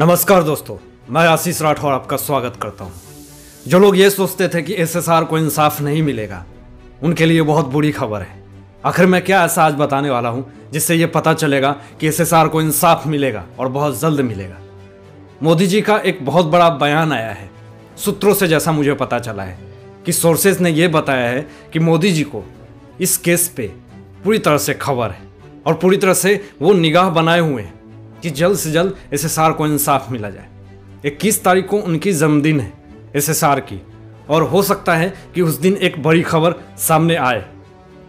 नमस्कार दोस्तों, मैं आशीष राठौर आपका स्वागत करता हूं। जो लोग ये सोचते थे कि एसएसआर को इंसाफ नहीं मिलेगा, उनके लिए बहुत बुरी खबर है। आखिर मैं क्या ऐसा आज बताने वाला हूं जिससे ये पता चलेगा कि एसएसआर को इंसाफ मिलेगा और बहुत जल्द मिलेगा। मोदी जी का एक बहुत बड़ा बयान आया है। सूत्रों से जैसा मुझे पता चला है कि सोर्सेज ने यह बताया है कि मोदी जी को इस केस पे पूरी तरह से खबर है और पूरी तरह से वो निगाह बनाए हुए हैं कि जल्द से जल्द एसएसआर को इंसाफ मिला जाए। 21 तारीख को उनकी जन्मदिन है एसएसआर की, और हो सकता है कि उस दिन एक बड़ी खबर सामने आए।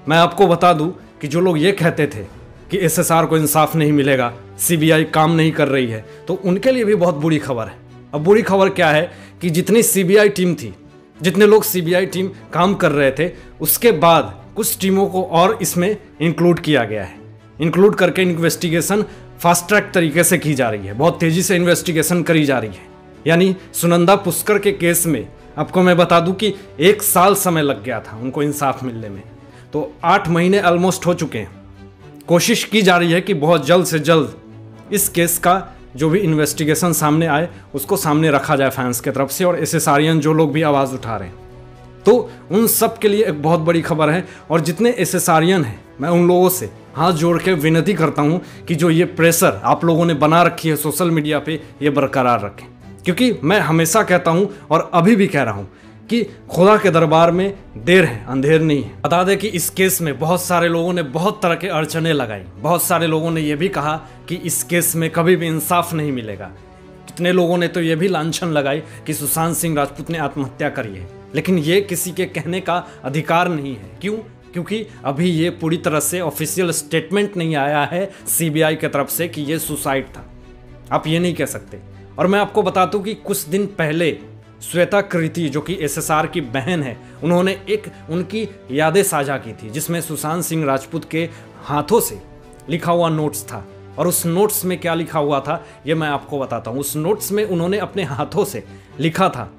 मैं आपको बता दूं कि जो लोग ये कहते थे कि एसएसआर को इंसाफ नहीं मिलेगा, सीबीआई काम नहीं कर रही है, तो उनके लिए भी बहुत बुरी खबर है। अब बुरी खबर क्या है कि जितनी सीबीआई टीम थी, जितने लोग सीबीआई टीम काम कर रहे थे, उसके बाद कुछ टीमों को और इसमें इंक्लूड किया गया है। इंक्लूड करके इन्वेस्टिगेशन फास्ट ट्रैक तरीके से की जा रही है, बहुत तेजी से इन्वेस्टिगेशन करी जा रही है। यानी सुनंदा पुष्कर के केस में आपको मैं बता दूं कि 1 साल समय लग गया था उनको इंसाफ मिलने में, तो 8 महीने ऑलमोस्ट हो चुके हैं। कोशिश की जा रही है कि बहुत जल्द से जल्द इस केस का जो भी इन्वेस्टिगेशन सामने आए उसको सामने रखा जाए फैंस की तरफ से, और एसएसआरियन जो लोग भी आवाज़ उठा रहे हैं, तो उन सब के लिए एक बहुत बड़ी खबर है। और जितने एसएसआरियन हैं, मैं उन लोगों से हाथ जोड़ के विनती करता हूं कि जो ये प्रेशर आप लोगों ने बना रखी है सोशल मीडिया पे, ये बरकरार रखें। क्योंकि मैं हमेशा कहता हूं और अभी भी कह रहा हूं कि खुदा के दरबार में देर है, अंधेर नहीं है। बता दें कि इस केस में बहुत सारे लोगों ने बहुत तरह के अड़चने लगाई। बहुत सारे लोगों ने यह भी कहा कि इस केस में कभी भी इंसाफ नहीं मिलेगा। कितने लोगों ने तो यह भी लांछन लगाई कि सुशांत सिंह राजपूत ने आत्महत्या करी है, लेकिन ये किसी के कहने का अधिकार नहीं है। क्यों? क्योंकि अभी ये पूरी तरह से ऑफिशियल स्टेटमेंट नहीं आया है सीबीआई की तरफ से कि ये सुसाइड था। आप ये नहीं कह सकते। और मैं आपको बता दूं कि कुछ दिन पहले श्वेता कृति, जो कि एसएसआर की बहन है, उन्होंने एक उनकी यादें साझा की थी जिसमें सुशांत सिंह राजपूत के हाथों से लिखा हुआ नोट्स था। और उस नोट्स में क्या लिखा हुआ था ये मैं आपको बताता हूँ। उस नोट्स में उन्होंने अपने हाथों से लिखा था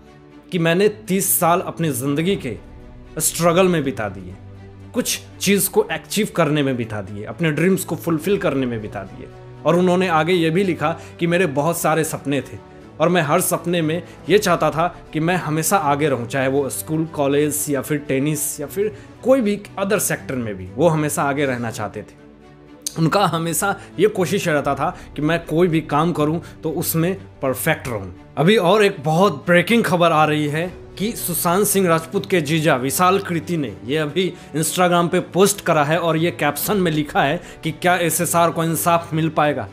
कि मैंने 30 साल अपनी ज़िंदगी के स्ट्रगल में बिता दिए, कुछ चीज़ को अचीव करने में बिता दिए, अपने ड्रीम्स को फुलफिल करने में बिता दिए। और उन्होंने आगे ये भी लिखा कि मेरे बहुत सारे सपने थे और मैं हर सपने में ये चाहता था कि मैं हमेशा आगे रहूं, चाहे वो स्कूल, कॉलेज या फिर टेनिस या फिर कोई भी अदर सेक्टर में भी वो हमेशा आगे रहना चाहते थे। उनका हमेशा ये कोशिश रहता था कि मैं कोई भी काम करूं तो उसमें परफेक्ट रहूं। अभी और एक बहुत ब्रेकिंग खबर आ रही है कि सुशांत सिंह राजपूत के जीजा विशाल कृति ने ये अभी इंस्टाग्राम पे पोस्ट करा है और ये कैप्शन में लिखा है कि क्या एसएसआर को इंसाफ मिल पाएगा?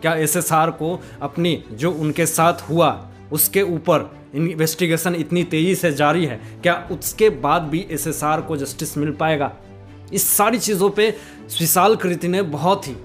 क्या एसएसआर को अपनी जो उनके साथ हुआ उसके ऊपर इन्वेस्टिगेशन इतनी तेजी से जारी है, क्या उसके बाद भी एसएसआर को जस्टिस मिल पाएगा? इस सारी चीज़ों पे विशाल कृति ने बहुत ही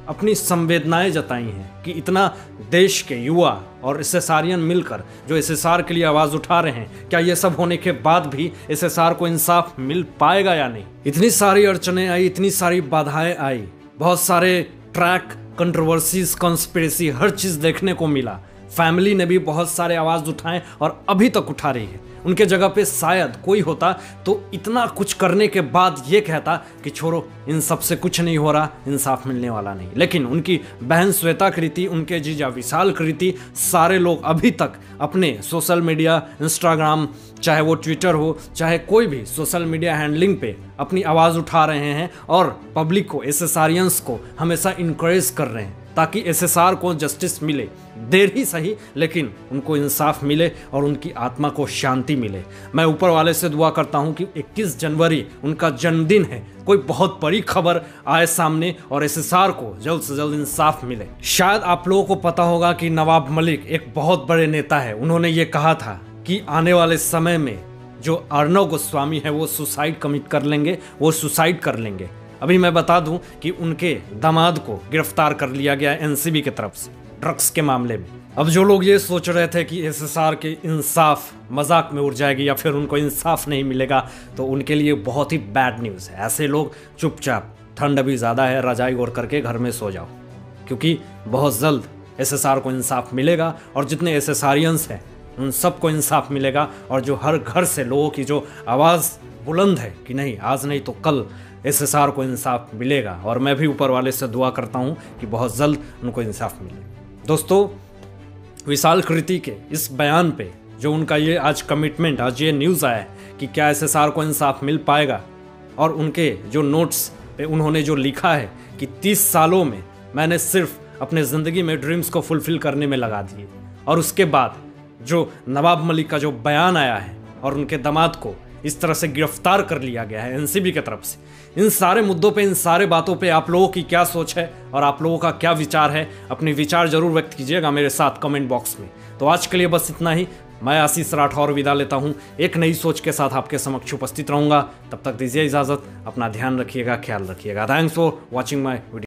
अपनी संवेदनाएं जताई हैं कि इतना देश के युवा और एसएसआरियन मिलकर जो एसएसआर के लिए आवाज़ उठा रहे हैं, क्या ये सब होने के बाद भी एसएसआर को इंसाफ मिल पाएगा या नहीं? इतनी सारी अड़चनें आई, इतनी सारी बाधाएं आई, बहुत सारे ट्रैक, कंट्रोवर्सीज, कॉन्स्पिरेसी, हर चीज़ देखने को मिला। फैमिली ने भी बहुत सारे आवाज़ उठाए और अभी तक उठा रही है। उनके जगह पे शायद कोई होता तो इतना कुछ करने के बाद ये कहता कि छोड़ो, इन सब से कुछ नहीं हो रहा, इंसाफ मिलने वाला नहीं। लेकिन उनकी बहन श्वेता कृति, उनके जीजा विशाल कृति, सारे लोग अभी तक अपने सोशल मीडिया, इंस्टाग्राम, चाहे वो ट्विटर हो, चाहे कोई भी सोशल मीडिया हैंडलिंग पे अपनी आवाज़ उठा रहे हैं और पब्लिक को, एसएसआरियंस को हमेशा इनकरेज कर रहे हैं ताकि एसएसआर को जस्टिस मिले। देर ही सही, लेकिन उनको इंसाफ मिले और उनकी आत्मा को शांति मिले। मैं ऊपर वाले से दुआ करता हूं कि 21 जनवरी उनका जन्मदिन है, कोई बहुत बड़ी खबर आए सामने और एसएसआर को जल्द से जल्द इंसाफ मिले। शायद आप लोगों को पता होगा कि नवाब मलिक एक बहुत बड़े नेता है। उन्होंने ये कहा था कि आने वाले समय में जो अर्नब गोस्वामी है वो सुसाइड कमिट कर लेंगे, वो सुसाइड कर लेंगे। अभी मैं बता दूं कि उनके दामाद को गिरफ्तार कर लिया गया एनसीबी की तरफ से ड्रग्स के मामले में। अब जो लोग ये सोच रहे थे कि एसएसआर के इंसाफ मजाक में उड़ जाएगी या फिर उनको इंसाफ नहीं मिलेगा, तो उनके लिए बहुत ही बैड न्यूज़ है। ऐसे लोग चुपचाप, ठंड अभी ज़्यादा है, रजाई ओढ़ करके घर में सो जाओ, क्योंकि बहुत जल्द एसएसआर को इंसाफ मिलेगा और जितने एसएसआरियंस हैं उन सबको इंसाफ मिलेगा। और जो हर घर से लोगों की जो आवाज़ बुलंद है कि नहीं, आज नहीं तो कल एसएसआर को इंसाफ मिलेगा। और मैं भी ऊपर वाले से दुआ करता हूँ कि बहुत जल्द उनको इंसाफ मिले। दोस्तों, विशाल कृति के इस बयान पे, जो उनका ये आज कमिटमेंट, आज ये न्यूज़ आया है कि क्या एसएसआर को इंसाफ मिल पाएगा, और उनके जो नोट्स पे उन्होंने जो लिखा है कि 30 सालों में मैंने सिर्फ अपने ज़िंदगी में ड्रीम्स को फुलफ़िल करने में लगा दिए, और उसके बाद जो नवाब मलिक का जो बयान आया है और उनके दामाद को इस तरह से गिरफ्तार कर लिया गया है एनसीबी की तरफ से, इन सारे मुद्दों पे, इन सारे बातों पे आप लोगों की क्या सोच है और आप लोगों का क्या विचार है, अपने विचार जरूर व्यक्त कीजिएगा मेरे साथ कमेंट बॉक्स में। तो आज के लिए बस इतना ही। मैं आशीष राठौर विदा लेता हूँ, एक नई सोच के साथ आपके समक्ष उपस्थित रहूंगा। तब तक दीजिए इजाज़त, अपना ध्यान रखिएगा, ख्याल रखिएगा। Thanks for watching my video.